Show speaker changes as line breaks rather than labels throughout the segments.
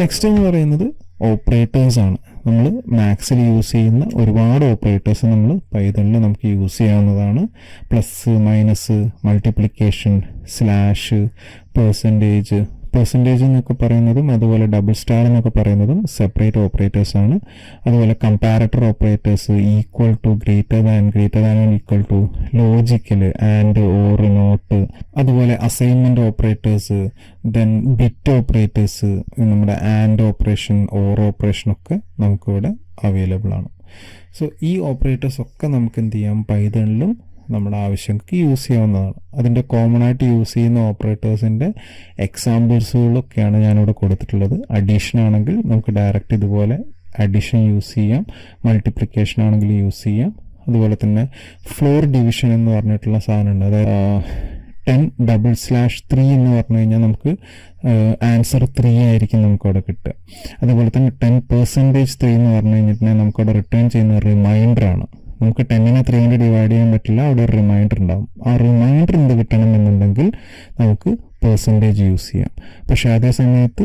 Next എന്ന് പറയുന്നത് operators ആണ്. നമ്മൾ മാത്സിൽ യൂസ് ചെയ്യുന്ന ഒരുപാട് ഓപ്പറേറ്റേഴ്സ് നമ്മൾ പൈത്തണിൽ നമുക്ക് യൂസ് ചെയ്യാവുന്നതാണ്. Plus, minus, multiplication, slash, percentage എന്നൊക്കെ പറയുന്നതും അതുപോലെ ഡബിൾ സ്റ്റാർ എന്നൊക്കെ പറയുന്നതും സെപ്പറേറ്റ് ഓപ്പറേറ്റേഴ്സ് ആണ്. അതുപോലെ comparator operators, equal to, greater than equal to, logical, and, or, not, അതുപോലെ assignment operators, then bit operators, നമ്മുടെ ആൻഡ് ഓപ്പറേഷൻ, ഓർ ഓപ്പറേഷൻ ഒക്കെ നമുക്കിവിടെ അവൈലബിൾ ആണ്. സോ ഈ ഓപ്പറേറ്റേഴ്സ് ഒക്കെ നമുക്ക് എന്ത് ചെയ്യാം, പൈത്തണിലും നമ്മുടെ ആവശ്യങ്ങൾക്ക് യൂസ് ചെയ്യാവുന്നതാണ്. അതിൻ്റെ കോമൺ ആയിട്ട് യൂസ് ചെയ്യുന്ന ഓപ്പറേറ്റേഴ്സിൻ്റെ എക്സാമ്പിൾസുകളൊക്കെയാണ് ഞാനിവിടെ കൊടുത്തിട്ടുള്ളത്. അഡീഷൻ ആണെങ്കിൽ നമുക്ക് ഡയറക്റ്റ് ഇതുപോലെ അഡീഷൻ യൂസ് ചെയ്യാം, മൾട്ടിപ്ലിക്കേഷൻ ആണെങ്കിൽ യൂസ് ചെയ്യാം. അതുപോലെ തന്നെ ഫ്ലോർ ഡിവിഷൻ എന്ന് പറഞ്ഞിട്ടുള്ള സാധനമുണ്ട്. അതായത് 10/3 എന്ന് പറഞ്ഞു കഴിഞ്ഞാൽ നമുക്ക് ആൻസർ 3 ആയിരിക്കും നമുക്കവിടെ കിട്ടുക. അതുപോലെ തന്നെ 10% എന്ന് പറഞ്ഞു കഴിഞ്ഞിട്ടുണ്ടെങ്കിൽ നമുക്കവിടെ റിട്ടേൺ ചെയ്യുന്ന റിമൈൻഡറാണ്. നമുക്ക് 10നെ 3 കൊണ്ട് ഡിവൈഡ് ചെയ്യാൻ പറ്റില്ല, അവിടെ ഒരു റിമൈൻഡർ ഉണ്ടാവും. ആ റിമൈൻഡർ എന്ത് കിട്ടണമെന്നുണ്ടെങ്കിൽ നമുക്ക് പെർസെൻറ്റേജ് യൂസ് ചെയ്യാം. പക്ഷെ അതേ സമയത്ത്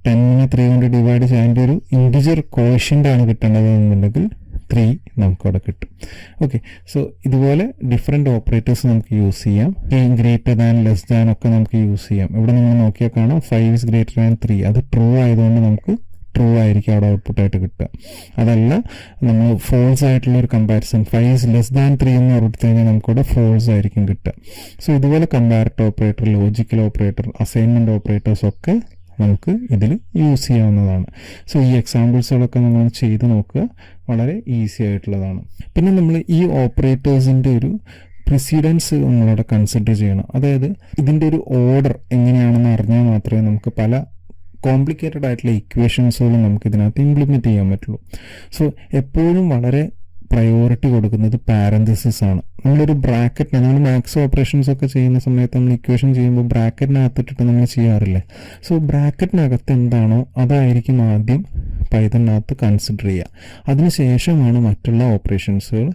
10നെ 3 കൊണ്ട് ഡിവൈഡ് ചെയ്യാൻ അതിൻ്റെ ഒരു ഇൻറ്റിജർ കോഷ്യൻ്റ് ആണ് കിട്ടേണ്ടത് എന്നുണ്ടെങ്കിൽ 3 നമുക്കവിടെ കിട്ടും. ഓക്കെ, സോ ഇതുപോലെ ഡിഫറെൻറ്റ് ഓപ്പറേറ്റേഴ്സ് നമുക്ക് യൂസ് ചെയ്യാം. ഗ്രേറ്റർ ദാൻ, ലെസ് ദാൻ ഒക്കെ നമുക്ക് യൂസ് ചെയ്യാം. ഇവിടെ നിങ്ങൾ നോക്കിയാൽ കാണാം 5 is greater than 3. അത് ട്രൂ ആയതുകൊണ്ട് നമുക്ക് ട്രൂ ആയിരിക്കും അവിടെ ഔട്ട്പുട്ടായിട്ട് കിട്ടുക. അതല്ല നമ്മൾ ഫോൾസ് ആയിട്ടുള്ള ഒരു കമ്പാരിസൺ 5 is less than 3 എന്ന് കൊടുത്തു കഴിഞ്ഞാൽ നമുക്കവിടെ ഫോൾസ് ആയിരിക്കും കിട്ടുക. സോ ഇതുപോലെ comparator operator, logical operator, assignment operators ഒക്കെ നമുക്ക് ഇതിൽ യൂസ് ചെയ്യാവുന്നതാണ്. സോ ഈ എക്സാമ്പിൾസുകളൊക്കെ നമ്മൾ ചെയ്ത് നോക്കുക, വളരെ ഈസി ആയിട്ടുള്ളതാണ്. പിന്നെ നമ്മൾ ഈ ഓപ്പറേറ്റേഴ്സിൻ്റെ ഒരു പ്രിസിഡൻസ് നമ്മളവിടെ കൺസിഡർ ചെയ്യണം. അതായത് ഇതിൻ്റെ ഒരു ഓർഡർ എങ്ങനെയാണെന്ന് അറിഞ്ഞാൽ മാത്രമേ നമുക്ക് പല കോംപ്ലിക്കേറ്റഡ് ആയിട്ടുള്ള ഇക്വേഷൻസുകളും നമുക്ക് ഇതിനകത്ത് ഇംപ്ലിമെൻറ്റ് ചെയ്യാൻ പറ്റുള്ളൂ. സോ എപ്പോഴും വളരെ പ്രയോറിറ്റി കൊടുക്കുന്നത് പാരന്തസിസ് ആണ്. നമ്മളൊരു ബ്രാക്കറ്റിന്, നമ്മൾ മാത്സ് ഓപ്പറേഷൻസ് ഒക്കെ ചെയ്യുന്ന സമയത്ത് നമ്മൾ ഇക്വേഷൻ ചെയ്യുമ്പോൾ ബ്രാക്കറ്റിനകത്തിട്ടിട്ട് നമ്മൾ ചെയ്യാറില്ലേ. സോ ബ്രാക്കറ്റിനകത്ത് എന്താണോ അതായിരിക്കും ആദ്യം പൈത്തണിനകത്ത് കൺസിഡർ ചെയ്യുക. അതിനുശേഷമാണ് മറ്റുള്ള ഓപ്പറേഷൻസുകൾ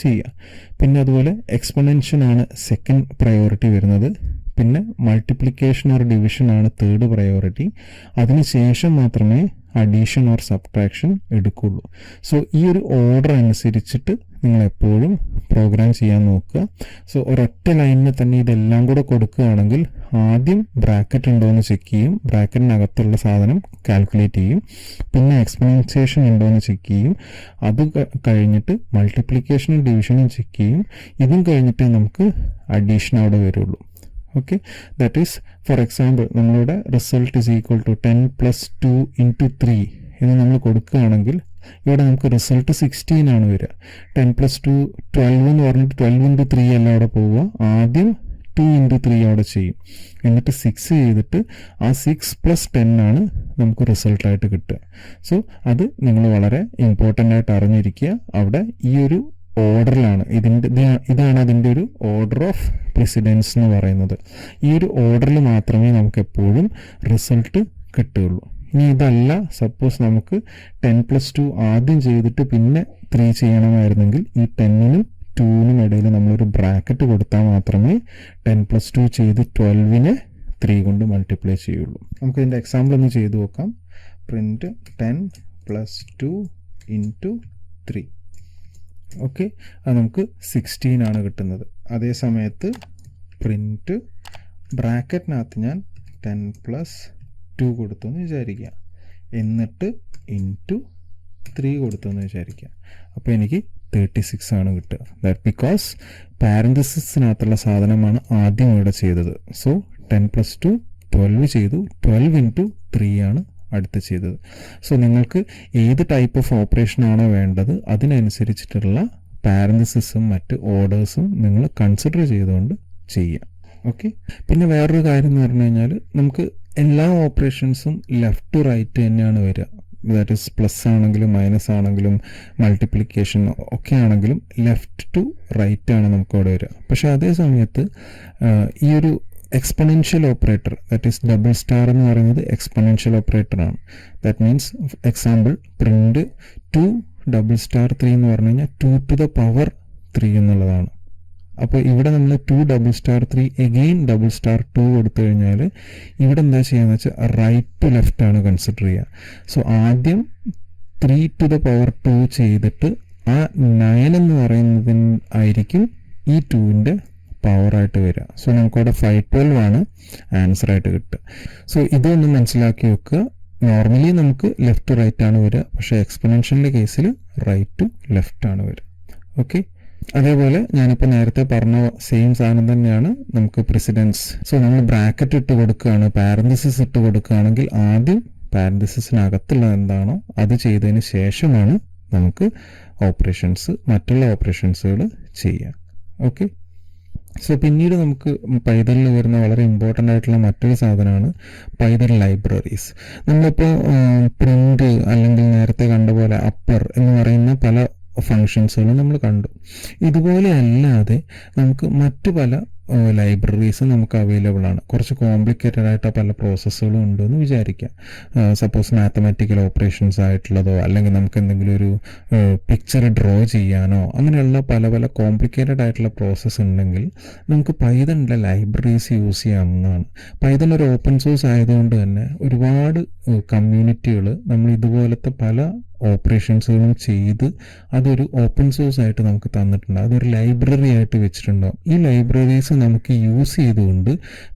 ചെയ്യുക. പിന്നെ അതുപോലെ എക്സ്പൊണൻഷ്യനാണ് സെക്കൻഡ് പ്രയോറിറ്റി വരുന്നത്. പിന്നെ മൾട്ടിപ്ലിക്കേഷൻ ഓർ ഡിവിഷൻ ആണ് തേർഡ് പ്രയോറിറ്റി. അതിനുശേഷം മാത്രമേ അഡീഷൻ ഓർ സബ്ട്രാക്ഷൻ എടുക്കുള്ളൂ. സോ ഈ ഒരു ഓർഡർ അനുസരിച്ചിട്ട് നിങ്ങൾ എപ്പോഴും പ്രോഗ്രാം ചെയ്യാൻ നോക്കുക. സോ ഒരൊറ്റ ലൈനിന് തന്നെ ഇതെല്ലാം കൂടെ കൊടുക്കുകയാണെങ്കിൽ ആദ്യം ബ്രാക്കറ്റ് ഉണ്ടോ എന്ന് ചെക്ക് ചെയ്യും, ബ്രാക്കറ്റിനകത്തുള്ള സാധനം കാൽക്കുലേറ്റ് ചെയ്യും. പിന്നെ എക്സ്പൊണൻസിയേഷൻ ഉണ്ടോ എന്ന് ചെക്ക് ചെയ്യും. അത് കഴിഞ്ഞിട്ട് മൾട്ടിപ്ലിക്കേഷനും ഡിവിഷനും ചെക്ക് ചെയ്യും. ഇതും കഴിഞ്ഞിട്ടേ നമുക്ക് അഡീഷൻ അവിടെ വരുള്ളൂ. Okay, that is for example നമ്മളുടെ റിസൾട്ട് ഈസ് ഈക്വൽ ടു 10 + 2 × 3 എന്ന് നമ്മൾ കൊടുക്കുകയാണെങ്കിൽ ഇവിടെ നമുക്ക് റിസൾട്ട് 16 ആണ് വരിക. 10 + 2 12 എന്ന് പറഞ്ഞിട്ട് 12 × 3 അല്ല അവിടെ പോവുക. ആദ്യം 2 × 3 അവിടെ ചെയ്യും, എന്നിട്ട് 6 ചെയ്തിട്ട് ആ 6 + 10 ആണ് നമുക്ക് റിസൾട്ടായിട്ട് കിട്ടുക. സോ അത് നിങ്ങൾ വളരെ ഇമ്പോർട്ടൻ്റ് ആയിട്ട് അറിഞ്ഞിരിക്കുക. അവിടെ ഈ ഒരു ഓർഡറിലാണ് ഇതാണ് അതിൻ്റെ ഒരു ഓർഡർ ഓഫ് പ്രിസിഡൻസ് എന്ന് പറയുന്നത്. ഈ ഒരു ഓർഡറിൽ മാത്രമേ നമുക്ക് എപ്പോഴും റിസൾട്ട് കിട്ടുകയുള്ളൂ. ഇനി ഇതല്ല, സപ്പോസ് നമുക്ക് 10 + 2 ആദ്യം ചെയ്തിട്ട് പിന്നെ 3 ചെയ്യണമായിരുന്നെങ്കിൽ ഈ 10നും 2നും ഇടയിൽ നമ്മളൊരു ബ്രാക്കറ്റ് കൊടുത്താൽ മാത്രമേ 10 + 2 ചെയ്ത് 12നെ 3 കൊണ്ട് മൾട്ടിപ്ലൈ ചെയ്യുള്ളൂ. നമുക്ക് ഇതിൻ്റെ എക്സാമ്പിൾ ഒന്ന് ചെയ്ത് നോക്കാം. പ്രിൻറ്റ് 10 + 2 × 3. ഓക്കെ, അത് നമുക്ക് 16 ആണ് കിട്ടുന്നത്. അതേ സമയത്ത് പ്രിൻറ്റ് ബ്രാക്കറ്റിനകത്ത് ഞാൻ 10 + 2 കൊടുത്തു എന്ന് വിചാരിക്കുക, എന്നിട്ട് ഇൻറ്റു 3 കൊടുത്തു എന്ന് വിചാരിക്കുക. അപ്പോൾ എനിക്ക് 36 ആണ് കിട്ടുക. ദാറ്റ് ബിക്കോസ് പാരന്തസിസിനകത്തുള്ള സാധനമാണ് ആദ്യം ഇവിടെ ചെയ്തത്. സോ 10 + 2 12 ചെയ്തു, 12 × 3 ആണ് അടുത്ത് ചെയ്തത്. സോ നിങ്ങൾക്ക് ഏത് ടൈപ്പ് ഓഫ് ഓപ്പറേഷൻ ആണോ വേണ്ടത് അതിനനുസരിച്ചിട്ടുള്ള പാരന്തസിസും മറ്റ് ഓർഡേഴ്സും നിങ്ങൾ കൺസിഡർ ചെയ്തുകൊണ്ട് ചെയ്യാം. ഓക്കെ, പിന്നെ വേറൊരു കാര്യം എന്ന് പറഞ്ഞു കഴിഞ്ഞാൽ നമുക്ക് എല്ലാ ഓപ്പറേഷൻസും ലെഫ്റ്റ് ടു റൈറ്റ് തന്നെയാണ് വരിക. ദാറ്റ് ഈസ് പ്ലസ് ആണെങ്കിലും മൈനസ് ആണെങ്കിലും മൾട്ടിപ്ലിക്കേഷൻ ഒക്കെ ആണെങ്കിലും ലെഫ്റ്റ് ടു റൈറ്റ് ആണ് നമുക്കവിടെ വരിക. പക്ഷെ അതേ സമയത്ത് ഈ ഒരു exponential operator, that is double star എന്ന് പറയുന്നത് എക്സ്പൊണൻഷ്യൽ ഓപ്പറേറ്റർ ആണ്. ദാറ്റ് മീൻസ് എക്സാമ്പിൾ പ്രിൻറ്റ് 2 ∩3 എന്ന് പറഞ്ഞു കഴിഞ്ഞാൽ 2 to the power 3 എന്നുള്ളതാണ്. അപ്പോൾ ഇവിടെ നമ്മൾ 2 *3 എഗെയിൻ *2 കൊടുത്തു കഴിഞ്ഞാൽ ഇവിടെ എന്താ ചെയ്യാന്ന് വെച്ചാൽ റൈറ്റ് ടു ലെഫ്റ്റ് ആണ് കൺസിഡർ ചെയ്യുക. സോ ആദ്യം 3⁻2 ചെയ്തിട്ട് ആ 9 എന്ന് പറയുന്നതിന് ആയിരിക്കും ഈ 2ൻ്റെ പവറായിട്ട് വരിക. സോ നമുക്കവിടെ 512 ആണ് ആൻസർ ആയിട്ട് കിട്ടുക. സോ ഇതൊന്ന് മനസ്സിലാക്കി വെക്കുക. നോർമലി നമുക്ക് ലെഫ്റ്റ് ടു റൈറ്റ് ആണ് വരിക, പക്ഷേ എക്സ്പൊണൻഷ്യലിൻ്റെ കേസിൽ റൈറ്റ് ടു ലെഫ്റ്റ് ആണ് വരിക. ഓക്കെ, അതേപോലെ ഞാനിപ്പോൾ നേരത്തെ പറഞ്ഞ സെയിം സാധനം തന്നെയാണ് നമുക്ക് പ്രിസിഡൻസ്. സോ നമ്മൾ ബ്രാക്കറ്റ് ഇട്ട് കൊടുക്കുകയാണ്, പാരന്തസിസ് ഇട്ട് കൊടുക്കുകയാണെങ്കിൽ ആദ്യം പാരന്തസിസിനകത്തുള്ളത് എന്താണോ അത് ചെയ്തതിന് ശേഷമാണ് നമുക്ക് മറ്റുള്ള ഓപ്പറേഷൻസുകൾ ചെയ്യാം. ഓക്കെ, സോ പിന്നീട് നമുക്ക് പൈതലിൽ വരുന്ന വളരെ ഇമ്പോർട്ടൻ്റ് ആയിട്ടുള്ള മറ്റൊരു സാധനമാണ് പൈതൽ ലൈബ്രറീസ്. നമ്മളിപ്പോൾ പ്രിന്റ് അല്ലെങ്കിൽ നേരത്തെ കണ്ട പോലെ അപ്പർ എന്ന് പറയുന്ന പല ഫങ്ഷൻസുകൾ നമ്മൾ കണ്ടു. ഇതുപോലെ അല്ലാതെ നമുക്ക് മറ്റു പല ലൈബ്രറീസ് നമുക്ക് അവൈലബിൾ ആണ്. കുറച്ച് കോംപ്ലിക്കേറ്റഡ് ആയിട്ട് പല പ്രോസസ്സുകളും ഉണ്ടെന്ന് വിചാരിക്കാം. സപ്പോസ് മാത്തമാറ്റിക്കൽ ഓപ്പറേഷൻസ് ആയിട്ടുള്ളതോ അല്ലെങ്കിൽ നമുക്ക് എന്തെങ്കിലും ഒരു പിക്ചർ ഡ്രോ ചെയ്യാനോ അങ്ങനെയുള്ള പല പല കോംപ്ലിക്കേറ്റഡ് ആയിട്ടുള്ള പ്രോസസ്സ് ഉണ്ടെങ്കിൽ നമുക്ക് പൈതണിൻ്റെ ലൈബ്രറീസ് യൂസ് ചെയ്യാവുന്നതാണ്. പൈതൺ ഒരു ഓപ്പൺ സോഴ്സ് ആയതുകൊണ്ട് തന്നെ ഒരുപാട് കമ്മ്യൂണിറ്റികൾ നമ്മൾ ഇതുപോലത്തെ പല ഓപ്പറേഷൻസുകളും ചെയ്ത് അതൊരു ഓപ്പൺ സോഴ്സ് ആയിട്ട് നമുക്ക് തന്നിട്ടുണ്ട്. അതൊരു ലൈബ്രറി ആയിട്ട് വെച്ചിട്ടുണ്ടാവും. ഈ ലൈബ്രറീസ് നമുക്ക് യൂസ് ചെയ്തുകൊണ്ട്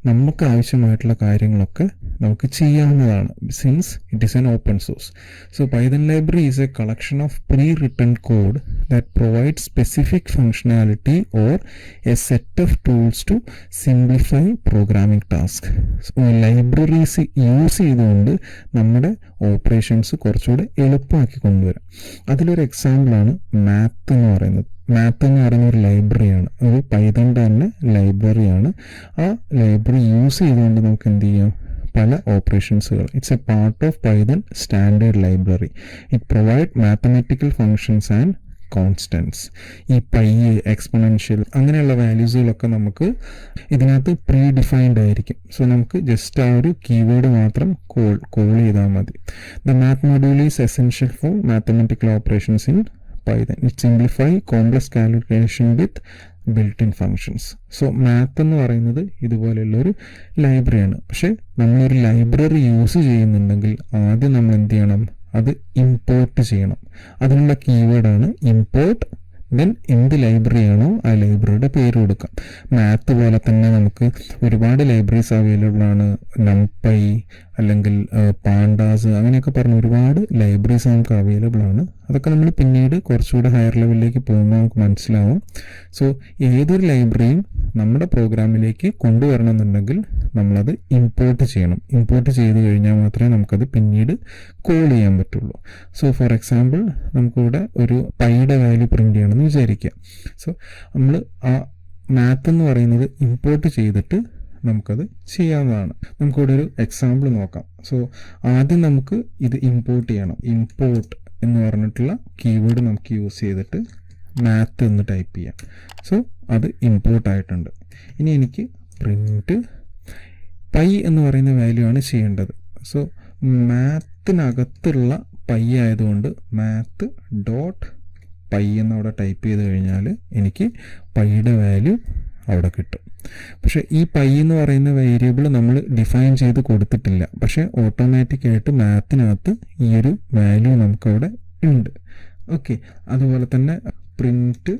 നമുക്ക് ആവശ്യമായിട്ടുള്ള കാര്യങ്ങളൊക്കെ നമുക്ക് ചെയ്യാവുന്നതാണ്, since it is an open source. So Python library is a collection of pre-written code that provide specific functionality or a set of tools to simplify programming task. Libraries use ചെയ്തുകൊണ്ട് നമ്മുടെ operations കുറച്ചുകൂടെ എളുപ്പമാക്കി കൊണ്ടുവരാം. അതിലൊരു എക്സാമ്പിളാണ് math എന്ന് പറയുന്നത്. Math എന്ന് പറയുന്ന ഒരു ലൈബ്രറിയാണ്, ഒരു പൈതണിൻ്റെ തന്നെ ലൈബ്രറിയാണ്. ആ ലൈബ്രറി യൂസ് ചെയ്തുകൊണ്ട് നമുക്ക് എന്ത് ചെയ്യാം, പല ഓപ്പറേഷൻസുകൾ. It's a part of Python standard library. It provide mathematical functions and constants. ഈ പൈ, എക്സ്പൊണൻഷ്യൽ അങ്ങനെയുള്ള വാല്യൂസുകളൊക്കെ നമുക്ക് ഇതിനകത്ത് പ്രീ ഡിഫൈൻഡ് ആയിരിക്കും. സോ നമുക്ക് ജസ്റ്റ് ആ ഒരു കീവേഡ് മാത്രം കോൾ ചെയ്താൽ മതി. The math module is essential for mathematical operations in Python. It simplify complex calculation with built in functions. So math എന്ന് പറയുന്നത് ഇതുപോലെയുള്ളൊരു ലൈബ്രറിയാണ്. പക്ഷേ നമ്മളൊരു ലൈബ്രറി യൂസ് ചെയ്യുന്നുണ്ടെങ്കിൽ ആദ്യം നമ്മൾ എന്ത് ചെയ്യണം, അത് ഇമ്പോർട്ട് ചെയ്യണം. അതിനുള്ള കീവേഡാണ് ഇമ്പോർട്ട്. ദെൻ എന്ത് ലൈബ്രറിയാണോ ആ ലൈബ്രറിയുടെ പേര് കൊടുക്കാം. മാത്ത് പോലെ തന്നെ നമുക്ക് ഒരുപാട് ലൈബ്രറീസ് അവൈലബിൾ ആണ്. നംപൈ അല്ലെങ്കിൽ പാണ്ടാസ് അങ്ങനെയൊക്കെ പറഞ്ഞ ഒരുപാട് ലൈബ്രറീസ് നമുക്ക് അവൈലബിൾ ആണ്. അതൊക്കെ നമ്മൾ പിന്നീട് കുറച്ചുകൂടെ ഹയർ ലെവലിലേക്ക് പോകുമ്പോൾ നമുക്ക് മനസ്സിലാവും. സോ ഏതൊരു ലൈബ്രറിയും നമ്മുടെ പ്രോഗ്രാമിലേക്ക് കൊണ്ടുവരണമെന്നുണ്ടെങ്കിൽ നമ്മളത് ഇമ്പോർട്ട് ചെയ്യണം. ഇമ്പോർട്ട് ചെയ്ത് കഴിഞ്ഞാൽ മാത്രമേ നമുക്കത് പിന്നീട് കോൾ ചെയ്യാൻ പറ്റുള്ളൂ. സോ ഫോർ എക്സാമ്പിൾ നമുക്കിവിടെ ഒരു പൈയുടെ വാല്യൂ പ്രിന്റ് ചെയ്യണമെന്ന് വിചാരിക്കുക. സോ നമ്മൾ ആ മാത്ത് എന്ന് പറയുന്നത് ഇമ്പോർട്ട് ചെയ്തിട്ട് നമുക്കത് ചെയ്യാവുന്നതാണ്. നമുക്കിവിടെ ഒരു എക്സാമ്പിൾ നോക്കാം. സോ ആദ്യം നമുക്ക് ഇത് ഇമ്പോർട്ട് ചെയ്യണം. ഇമ്പോർട്ട് എന്ന് പറഞ്ഞിട്ടുള്ള കീവേഡ് നമുക്ക് യൂസ് ചെയ്തിട്ട് മാത്ത് എന്ന് ടൈപ്പ് ചെയ്യാം. സോ അത് ഇമ്പോർട്ട് ആയിട്ടുണ്ട്. ഇനി എനിക്ക് പ്രിൻറ്റ് പൈ എന്ന് പറയുന്ന വാല്യൂ ആണ് ചെയ്യേണ്ടത്. സോ മാത്തിനകത്തുള്ള പൈ ആയതുകൊണ്ട് മാത്ത് ഡോട്ട് പൈ എന്നവിടെ ടൈപ്പ് ചെയ്ത് കഴിഞ്ഞാൽ എനിക്ക് പൈയുടെ വാല്യൂ അവിടെ കിട്ടും. പക്ഷേ ഈ പൈ എന്ന് പറയുന്ന വേരിയബിൾ നമ്മൾ ഡിഫൈൻ ചെയ്ത് കൊടുത്തിട്ടില്ല. പക്ഷേ ഓട്ടോമാറ്റിക്കായിട്ട് മാത്തിനകത്ത് ഈ ഒരു വാല്യൂ നമുക്കവിടെ ഉണ്ട്. ഓക്കെ, അതുപോലെ തന്നെ print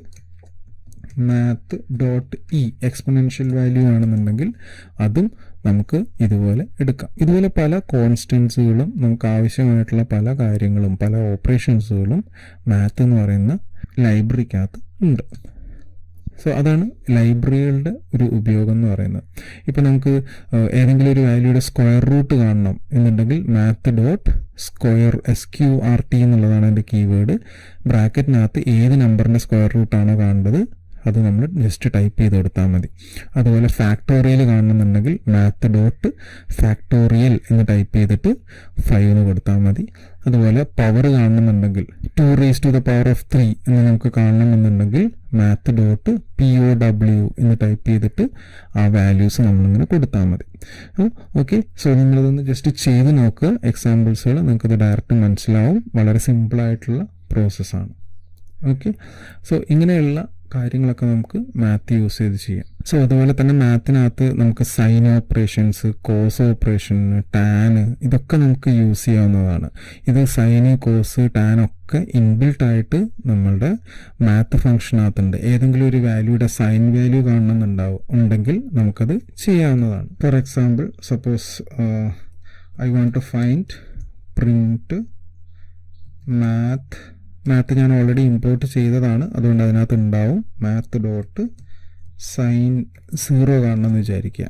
math dot E exponential value ആണെന്നുണ്ടെങ്കിൽ അതും നമുക്ക് ഇതുപോലെ എടുക്കാം. ഇതുപോലെ പല കോൺസ്റ്റൻസുകളും നമുക്ക് ആവശ്യമായിട്ടുള്ള പല കാര്യങ്ങളും പല ഓപ്പറേഷൻസുകളും മാത്ത് എന്ന് പറയുന്ന ലൈബ്രറിക്കകത്ത് ഉണ്ട്. സോ അതാണ് ലൈബ്രറികളുടെ ഒരു ഉപയോഗം എന്ന് പറയുന്നത്. ഇപ്പോൾ നമുക്ക് ഏതെങ്കിലും ഒരു വാല്യൂയുടെ സ്ക്വയർ റൂട്ട് കാണണം എന്നുണ്ടെങ്കിൽ മാത്ത് ഡോട്ട് സ്ക്വയർ SQRT എന്നുള്ളതാണ് എൻ്റെ കീവേഡ്. ബ്രാക്കറ്റിനകത്ത് ഏത് നമ്പറിൻ്റെ സ്ക്വയർ റൂട്ടാണോ കാണേണ്ടത് അത് നമ്മൾ ജസ്റ്റ് ടൈപ്പ് ചെയ്ത് കൊടുത്താൽ മതി. അതുപോലെ ഫാക്ടോറിയൽ കാണണമെന്നുണ്ടെങ്കിൽ മാത്ത് ഡോട്ട് ഫാക്ടോറിയൽ എന്ന് ടൈപ്പ് ചെയ്തിട്ട് 5 എന്ന് കൊടുത്താൽ മതി. അതുപോലെ പവർ കാണണമെന്നുണ്ടെങ്കിൽ 2⁻³ എന്ന് നമുക്ക് കാണണമെന്നുണ്ടെങ്കിൽ മാത്ത് ഡോട്ട് POW എന്ന് ടൈപ്പ് ചെയ്തിട്ട് ആ വാല്യൂസ് നമ്മളിങ്ങനെ കൊടുത്താൽ മതി. ഓക്കെ, സോ നിങ്ങളിതൊന്ന് ജസ്റ്റ് ചെയ്ത് നോക്കുക. എക്സാമ്പിൾസുകൾ നിങ്ങൾക്കത് ഡയറക്റ്റ് മനസ്സിലാവും. വളരെ സിമ്പിളായിട്ടുള്ള പ്രോസസ്സാണ്. ഓക്കെ, സോ ഇങ്ങനെയുള്ള കാര്യങ്ങളൊക്കെ നമുക്ക് മാത്ത് യൂസ് ചെയ്ത് ചെയ്യാം. സോ അതുപോലെ തന്നെ മാത്തിനകത്ത് നമുക്ക് sine operations, cos operation, tan, ഇതൊക്കെ നമുക്ക് യൂസ് ചെയ്യാവുന്നതാണ്. ഇത് സൈന്, കോസ്, ടാൻ ഒക്കെ ഇൻബിൽട്ട് ആയിട്ട് നമ്മളുടെ മാത്ത് ഫംഗ്ഷനകത്തുണ്ട്. ഏതെങ്കിലും ഒരു വാല്യൂയുടെ സൈൻ വാല്യൂ ഉണ്ടെങ്കിൽ നമുക്കത് ചെയ്യാവുന്നതാണ്. For example, suppose I want to find print math ഞാൻ ഓൾറെഡി ഇമ്പോർട്ട് ചെയ്തതാണ്, അതുകൊണ്ട് അതിനകത്ത് ഉണ്ടാവും മാത്ത് ഡോട്ട് സൈൻ 0 കാണണമെന്ന് വിചാരിക്കുക.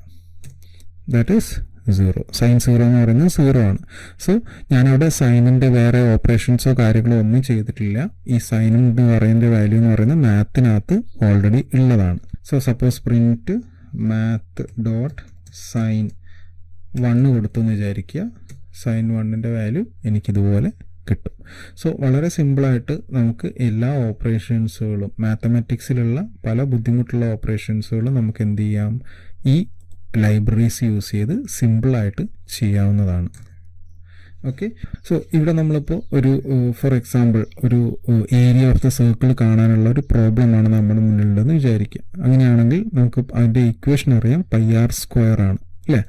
That is 0. സൈൻ 0 എന്ന് പറയുന്നത് 0 ആണ്. സോ ഞാനവിടെ സൈനിൻ്റെ വേറെ ഓപ്പറേഷൻസോ കാര്യങ്ങളോ ഒന്നും ചെയ്തിട്ടില്ല. ഈ സൈൻ എന്ന് പറയുന്ന വാല്യൂ എന്ന് പറയുന്നത് മാത്തിനകത്ത് ഓൾറെഡി ഉള്ളതാണ്. So suppose print math dot sine 1 കൊടുത്തു എന്ന് വിചാരിക്കുക. സൈൻ 1ൻ്റെ വാല്യൂ എനിക്കിതുപോലെ കിട്ടും. സോ വളരെ സിമ്പിളായിട്ട് നമുക്ക് എല്ലാ ഓപ്പറേഷൻസുകളും, മാത്തമാറ്റിക്സിലുള്ള പല ബുദ്ധിമുട്ടുള്ള ഓപ്പറേഷൻസുകളും നമുക്ക് എന്ത് ചെയ്യാം, ഈ ലൈബ്രറീസ് യൂസ് ചെയ്ത് സിമ്പിളായിട്ട് ചെയ്യാവുന്നതാണ്. ഓക്കെ. സോ ഇവിടെ നമ്മളിപ്പോൾ ഒരു ഫോർ എക്സാമ്പിൾ ഒരു ഏരിയ ഓഫ് ദ സർക്കിൾ കാണാനുള്ള ഒരു പ്രോബ്ലമാണ് നമ്മുടെ മുന്നിലുണ്ടെന്ന് വിചാരിക്കുക. അങ്ങനെയാണെങ്കിൽ നമുക്ക് അതിൻ്റെ ഇക്വേഷൻ അറിയാം, πr² ആണ് അല്ലേ.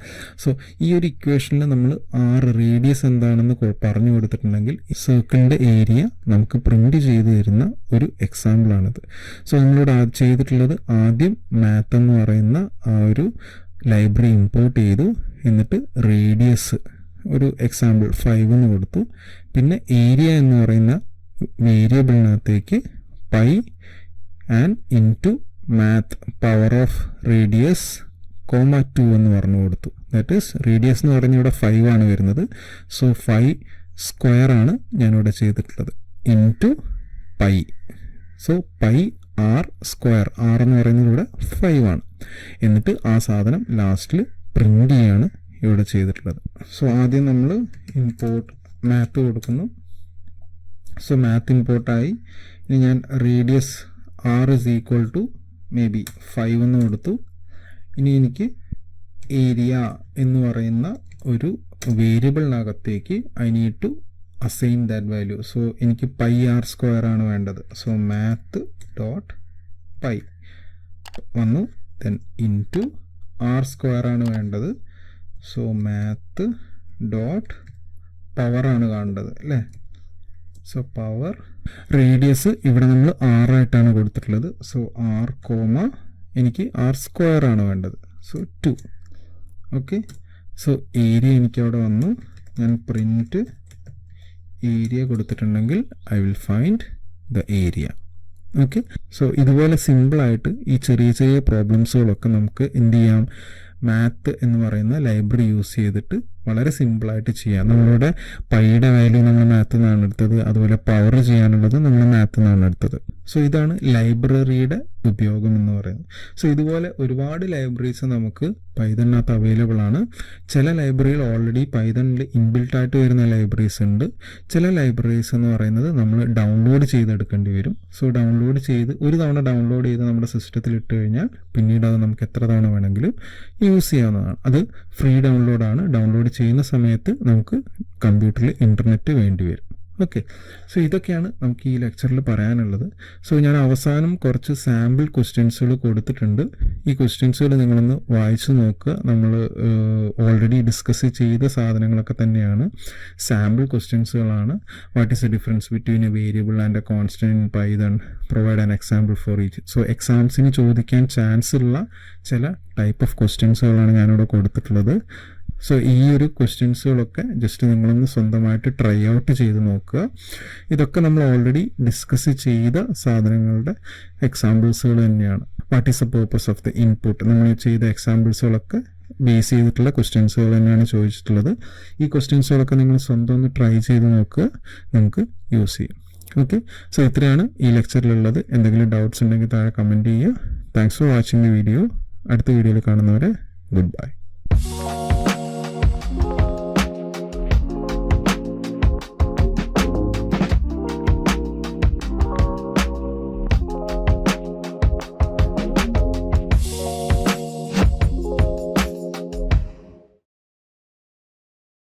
സോ ഈ ഒരു ഇക്വേഷനിൽ നമ്മൾ റേഡിയസ് എന്താണെന്ന് പറഞ്ഞു കൊടുത്തിട്ടുണ്ടെങ്കിൽ സർക്കിളിൻ്റെ ഏരിയ നമുക്ക് പ്രിന്റ് ചെയ്ത് തരുന്ന ഒരു എക്സാമ്പിളാണിത്. സോ നമ്മളിവിടെ ചെയ്തിട്ടുള്ളത് ആദ്യം മാത്ത് എന്ന് പറയുന്ന ആ ഒരു ലൈബ്രറി ഇമ്പോർട്ട് ചെയ്തു, എന്നിട്ട് റേഡിയസ് ഒരു എക്സാമ്പിൾ 5 എന്ന് കൊടുത്തു. പിന്നെ ഏരിയ എന്ന് പറയുന്ന വേരിയബിളിനകത്തേക്ക് pi and into math power of radius 2 എന്ന് പറഞ്ഞു കൊടുത്തു. ദാറ്റ് ഈസ് റേഡിയസ് എന്ന് പറഞ്ഞാൽ ഇവിടെ 5 ആണ് വരുന്നത്. സോ 5² ആണ് ഞാനിവിടെ ചെയ്തിട്ടുള്ളത് into pi. So πr², r എന്ന് പറയുന്നത് ഇവിടെ 5 ആണ്. എന്നിട്ട് ആ സാധനം ലാസ്റ്റിൽ പ്രിൻ്റ് ചെയ്യാണ് ഇവിടെ ചെയ്തിട്ടുള്ളത്. സോ ആദ്യം നമ്മൾ ഇമ്പോർട്ട് മാത്ത് കൊടുക്കുന്നു. സോ മാത്ത് ഇമ്പോർട്ടായി. ഇനി ഞാൻ റേഡിയസ് r = മേ ബി 5 എന്ന് കൊടുത്തു. ഇനി എനിക്ക് ഏരിയ എന്ന് പറയുന്ന ഒരു വേരിയബിളിനകത്തേക്ക് I need to assign that value. So എനിക്ക് πr² ആണ് വേണ്ടത്. സോ മാത്ത് ഡോട്ട് പൈ വന്നു. ദെൻ ഇൻറ്റു r² ആണ് വേണ്ടത്. സോ മാത്ത് ഡോട്ട് പവർ ആണ് കാണേണ്ടത് അല്ലേ. സോ പവർ റേഡിയസ് ഇവിടെ നമ്മൾ 6 ആയിട്ടാണ് കൊടുത്തിട്ടുള്ളത്. സോ r, എനിക്ക് r² ആണ് വേണ്ടത്. സോ 2. ഓക്കെ. സോ ഏരിയ എനിക്ക് അവിടെ വന്നു. ഞാൻ പ്രിൻറ്റ് ഏരിയ കൊടുത്തിട്ടുണ്ടെങ്കിൽ I will find the area. Okay. So ഇതുപോലെ സിമ്പിളായിട്ട് ഈ ചെറിയ ചെറിയ പ്രോബ്ലംസുകളൊക്കെ നമുക്ക് എന്ത് ചെയ്യാം, മാത്ത് എന്ന് പറയുന്ന ലൈബ്രറി യൂസ് ചെയ്തിട്ട് വളരെ സിമ്പിളായിട്ട് ചെയ്യാം. നമ്മളുടെ പൈയുടെ വാല്യൂ നമ്മൾ മാത്തിൽ നിന്നാണ് എടുത്തത്, അതുപോലെ പവർ ചെയ്യാനുള്ളത് നമ്മൾ മാത്തിൽ നിന്നാണ് എടുത്തത്. സോ ഇതാണ് ലൈബ്രറിയുടെ ഉപയോഗം എന്ന് പറയുന്നത്. സോ ഇതുപോലെ ഒരുപാട് ലൈബ്രറീസ് നമുക്ക് പൈതണിനകത്ത് അവൈലബിൾ ആണ്. ചില ലൈബ്രറികൾ ഓൾറെഡി പൈതണിൽ ഇൻബിൽട്ട് ആയിട്ട് വരുന്ന ലൈബ്രറീസ് ഉണ്ട്. ചില ലൈബ്രറീസ് എന്ന് പറയുന്നത് നമ്മൾ ഡൗൺലോഡ് ചെയ്തെടുക്കേണ്ടി വരും. സോ ഒരു തവണ ഡൗൺലോഡ് ചെയ്ത് നമ്മുടെ സിസ്റ്റത്തിൽ ഇട്ട് കഴിഞ്ഞാൽ പിന്നീട് അത് നമുക്ക് എത്ര തവണ വേണമെങ്കിലും യൂസ് ചെയ്യാവുന്നതാണ്. അത് ഫ്രീ ഡൗൺലോഡാണ്. ഡൗൺലോഡ് ചെയ്യുന്ന സമയത്ത് നമുക്ക് കമ്പ്യൂട്ടറിൽ ഇൻ്റർനെറ്റ് വേണ്ടി വരും. ഓക്കെ. സോ ഇതൊക്കെയാണ് നമുക്ക് ഈ ലെക്ചറിൽ പറയാനുള്ളത്. സോ ഞാൻ അവസാനം കുറച്ച് സാമ്പിൾ ക്വസ്റ്റ്യൻസുകൾ കൊടുത്തിട്ടുണ്ട്. ഈ ക്വസ്റ്റ്യൻസുകൾ നിങ്ങളൊന്ന് വായിച്ചു നോക്കുക. നമ്മൾ ഓൾറെഡി ഡിസ്കസ് ചെയ്ത സാധനങ്ങളൊക്കെ തന്നെയാണ്, സാമ്പിൾ ക്വസ്റ്റ്യൻസുകളാണ്. What is the difference between a variable and a constant in Python, provide an example for each. So എക്സാംസിന് ചോദിക്കാൻ ചാൻസ് ഉള്ള ചില ടൈപ്പ് ഓഫ് ക്വസ്റ്റ്യൻസുകളാണ് ഞാനിവിടെ കൊടുത്തിട്ടുള്ളത്. സോ ഈ ഒരു ക്വസ്റ്റ്യൻസുകളൊക്കെ ജസ്റ്റ് നിങ്ങളൊന്ന് സ്വന്തമായിട്ട് ട്രൈ ഔട്ട് ചെയ്ത് നോക്കുക. ഇതൊക്കെ നമ്മൾ ഓൾറെഡി ഡിസ്കസ് ചെയ്ത സാധനങ്ങളുടെ എക്സാമ്പിൾസുകൾ തന്നെയാണ്. What is the purpose of the input, നമ്മൾ ചെയ്ത എക്സാമ്പിൾസുകളൊക്കെ ബേസ് ചെയ്തിട്ടുള്ള ക്വസ്റ്റ്യൻസുകൾ തന്നെയാണ് ചോദിച്ചിട്ടുള്ളത്. ഈ ക്വസ്റ്റ്യൻസുകളൊക്കെ നിങ്ങൾ സ്വന്തം ഒന്ന് ട്രൈ ചെയ്ത് നോക്കുക, നമുക്ക് യൂസ് ചെയ്യും. ഓക്കെ. സോ ഇത്രയാണ് ഈ ലെക്ചറിലുള്ളത്. എന്തെങ്കിലും ഡൗട്ട്സ് ഉണ്ടെങ്കിൽ താഴെ കമൻറ്റ് ചെയ്യുക. Thanks for watching the video. അടുത്ത വീഡിയോയിൽ കാണുന്നവരെ ഗുഡ് ബൈ.